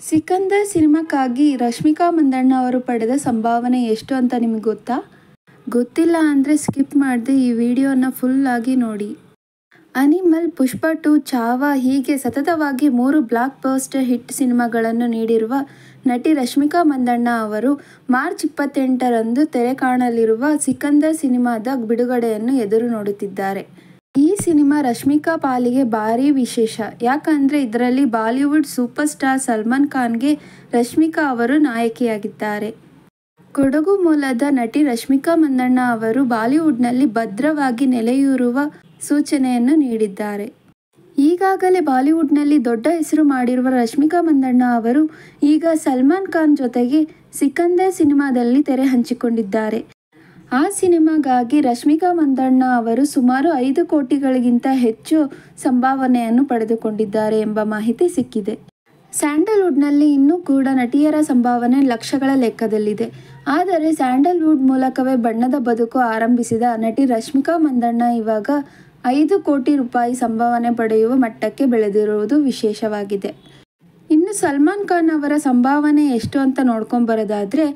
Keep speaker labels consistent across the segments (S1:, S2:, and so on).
S1: ಸಿಕಂದರ್ ಸಿನಿಮಾಕ್ಕಾಗಿ ರಶ್ಮಿಕಾ ಮಂದಣ್ಣ ಅವರು ಪಡೆದ ಸಂಭಾವನೆ ಎಷ್ಟು ಅಂತ ನಿಮಗೆ ಗೊತ್ತಾ? ಗೊತ್ತಿಲ್ಲ ಅಂದರೆ ಸ್ಕಿಪ್ ಮಾಡದೆ ಈ ವಿಡಿಯೋನ ಫುಲ್ ಆಗಿ ನೋಡಿ. ಅನಿಮಲ್, ಪುಷ್ಪ 2, ಚಾವಾ ಹೀಗೆ ಸತತವಾಗಿ 3 ಬ್ಲಾಕ್ ಬಸ್ಟರ್ ಹಿಟ್ ಸಿನಿಮಾಗಳನ್ನು ನೀಡಿರುವ ನಟಿ ರಶ್ಮಿಕಾ ಮಂದಣ್ಣ ಅವರು ಮಾರ್ಚ್ 28ರಂದು ತೆರೆ ಕಾಣಲಿರುವ ಸಿಕಂದರ್ ಸಿನಿಮಾದ ಬಿಡುಗಡೆಯನ್ನು ಎದುರು ನೋಡುತ್ತಿದ್ದಾರೆ. ಈ ಸಿನಿಮಾ ರಶ್ಮಿಕಾ ಪಾಲಿಗೆ ಭಾರೀ ವಿಶೇಷ. ಯಾಕಂದರೆ ಇದರಲ್ಲಿ ಬಾಲಿವುಡ್ ಸೂಪರ್ ಸ್ಟಾರ್ ಸಲ್ಮಾನ್ ಖಾನ್ಗೆ ರಶ್ಮಿಕಾ ಅವರು ನಾಯಕಿಯಾಗಿದ್ದಾರೆ. ಕೊಡಗು ಮೂಲದ ನಟಿ ರಶ್ಮಿಕಾ ಮಂದಣ್ಣ ಅವರು ಬಾಲಿವುಡ್ನಲ್ಲಿ ಭದ್ರವಾಗಿ ನೆಲೆಯೂರುವ ಸೂಚನೆಯನ್ನು ನೀಡಿದ್ದಾರೆ. ಈಗಾಗಲೇ ಬಾಲಿವುಡ್ನಲ್ಲಿ ದೊಡ್ಡ ಹೆಸರು ಮಾಡಿರುವ ರಶ್ಮಿಕಾ ಮಂದಣ್ಣ ಅವರು ಈಗ ಸಲ್ಮಾನ್ ಖಾನ್ ಜೊತೆಗೆ ಸಿಕಂದರ್ ಸಿನಿಮಾದಲ್ಲಿ ತೆರೆ ಹಂಚಿಕೊಂಡಿದ್ದಾರೆ. ಆ ಸಿನಿಮಾಗಾಗಿ ರಶ್ಮಿಕಾ ಮಂದಣ್ಣ ಅವರು ಸುಮಾರು 5 ಕೋಟಿಗಳಿಗಿಂತ ಹೆಚ್ಚು ಸಂಭಾವನೆಯನ್ನು ಪಡೆದುಕೊಂಡಿದ್ದಾರೆ ಎಂಬ ಮಾಹಿತಿ ಸಿಕ್ಕಿದೆ. ಸ್ಯಾಂಡಲ್ವುಡ್ನಲ್ಲಿ ಇನ್ನೂ ಕೂಡ ನಟಿಯರ ಸಂಭಾವನೆ ಲಕ್ಷಗಳ ಲೆಕ್ಕದಲ್ಲಿದೆ. ಆದರೆ ಸ್ಯಾಂಡಲ್ವುಡ್ ಮೂಲಕವೇ ಬಣ್ಣದ ಬದುಕು ಆರಂಭಿಸಿದ ನಟಿ ರಶ್ಮಿಕಾ ಮಂದಣ್ಣ ಇವಾಗ 5 ಕೋಟಿ ರೂಪಾಯಿ ಸಂಭಾವನೆ ಪಡೆಯುವ ಮಟ್ಟಕ್ಕೆ ಬೆಳೆದಿರುವುದು ವಿಶೇಷವಾಗಿದೆ. ಇನ್ನು ಸಲ್ಮಾನ್ ಖಾನ್ ಅವರ ಸಂಭಾವನೆ ಎಷ್ಟು ಅಂತ ನೋಡ್ಕೊಂಬರೋದಾದರೆ,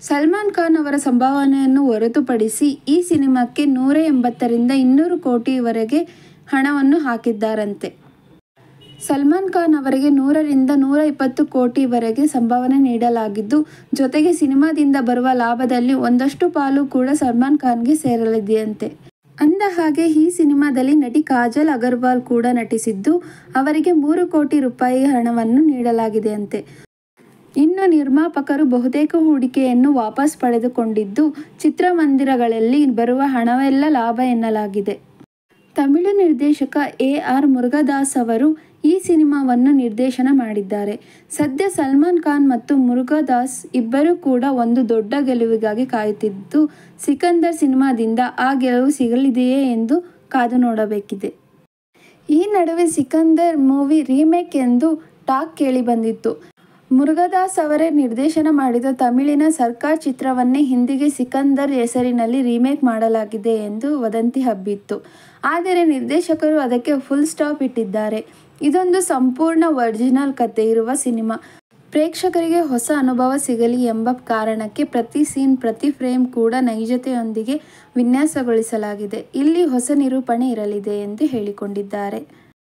S1: ಸಲ್ಮಾನ್ ಖಾನ್ ಅವರ ಸಂಭಾವನೆಯನ್ನು ಹೊರತುಪಡಿಸಿ ಈ ಸಿನಿಮಾಕ್ಕೆ 180ರಿಂದ 200 ಕೋಟಿವರೆಗೆ ಹಣವನ್ನು ಹಾಕಿದ್ದಾರಂತೆ. ಸಲ್ಮಾನ್ ಖಾನ್ ಅವರಿಗೆ 100ರಿಂದ 120 ಕೋಟಿವರೆಗೆ ಸಂಭಾವನೆ ನೀಡಲಾಗಿದ್ದು, ಜೊತೆಗೆ ಸಿನಿಮಾದಿಂದ ಬರುವ ಲಾಭದಲ್ಲಿ ಒಂದಷ್ಟು ಪಾಲು ಕೂಡ ಸಲ್ಮಾನ್ ಖಾನ್ಗೆ ಸೇರಲಿದೆಯಂತೆ. ಅಂದ ಹಾಗೆ ಈ ಸಿನಿಮಾದಲ್ಲಿ ನಟಿ ಕಾಜಲ್ ಅಗರ್ವಾಲ್ ಕೂಡ ನಟಿಸಿದ್ದು, ಅವರಿಗೆ 3 ಕೋಟಿ ರೂಪಾಯಿ ಹಣವನ್ನು ನೀಡಲಾಗಿದೆಯಂತೆ. ಇನ್ನು ನಿರ್ಮಾಪಕರು ಬಹುತೇಕ ಹೂಡಿಕೆಯನ್ನು ವಾಪಸ್ ಪಡೆದುಕೊಂಡಿದ್ದು, ಚಿತ್ರಮಂದಿರಗಳಲ್ಲಿ ಬರುವ ಹಣವೆಲ್ಲ ಲಾಭ ಎನ್ನಲಾಗಿದೆ. ತಮಿಳು ನಿರ್ದೇಶಕ ಎ.ಆರ್. ಮುರುಗದಾಸ್ ಅವರು ಈ ಸಿನಿಮಾವನ್ನು ನಿರ್ದೇಶನ ಮಾಡಿದ್ದಾರೆ. ಸದ್ಯ ಸಲ್ಮಾನ್ ಖಾನ್ ಮತ್ತು ಮುರುಗದಾಸ್ ಇಬ್ಬರೂ ಕೂಡ ಒಂದು ದೊಡ್ಡ ಗೆಲುವಿಗಾಗಿ ಕಾಯುತ್ತಿದ್ದು, ಸಿಕಂದರ್ ಸಿನಿಮಾದಿಂದ ಆ ಗೆಲುವು ಸಿಗಲಿದೆಯೇ ಎಂದು ಕಾದು ನೋಡಬೇಕಿದೆ. ಈ ನಡುವೆ ಸಿಕಂದರ್ ಮೂವಿ ರೀಮೇಕ್ ಎಂದು ಟಾಕ್ ಕೇಳಿಬಂದಿತ್ತು. ಮುರುಗದಾಸ್ ಅವರೇ ನಿರ್ದೇಶನ ಮಾಡಿದ ತಮಿಳಿನ ಸರ್ಕಾರ್ ಚಿತ್ರವನ್ನೇ ಹಿಂದಿಗೆ ಸಿಕಂದರ್ ಹೆಸರಿನಲ್ಲಿ ರೀಮೇಕ್ ಮಾಡಲಾಗಿದೆ ಎಂದು ವದಂತಿ ಹಬ್ಬಿತ್ತು. ಆದರೆ ನಿರ್ದೇಶಕರು ಅದಕ್ಕೆ ಫುಲ್ ಸ್ಟಾಪ್ ಇಟ್ಟಿದ್ದಾರೆ. ಇದೊಂದು ಸಂಪೂರ್ಣ ಒರಿಜಿನಲ್ ಕಥೆ ಇರುವ ಸಿನಿಮಾ. ಪ್ರೇಕ್ಷಕರಿಗೆ ಹೊಸ ಅನುಭವ ಸಿಗಲಿ ಎಂಬ ಕಾರಣಕ್ಕೆ ಪ್ರತಿ ಸೀನ್, ಪ್ರತಿ ಫ್ರೇಮ್ ಕೂಡ ನೈಜತೆಯೊಂದಿಗೆ ವಿನ್ಯಾಸಗೊಳಿಸಲಾಗಿದೆ. ಇಲ್ಲಿ ಹೊಸ ನಿರೂಪಣೆ ಇರಲಿದೆ ಎಂದು ಹೇಳಿಕೊಂಡಿದ್ದಾರೆ.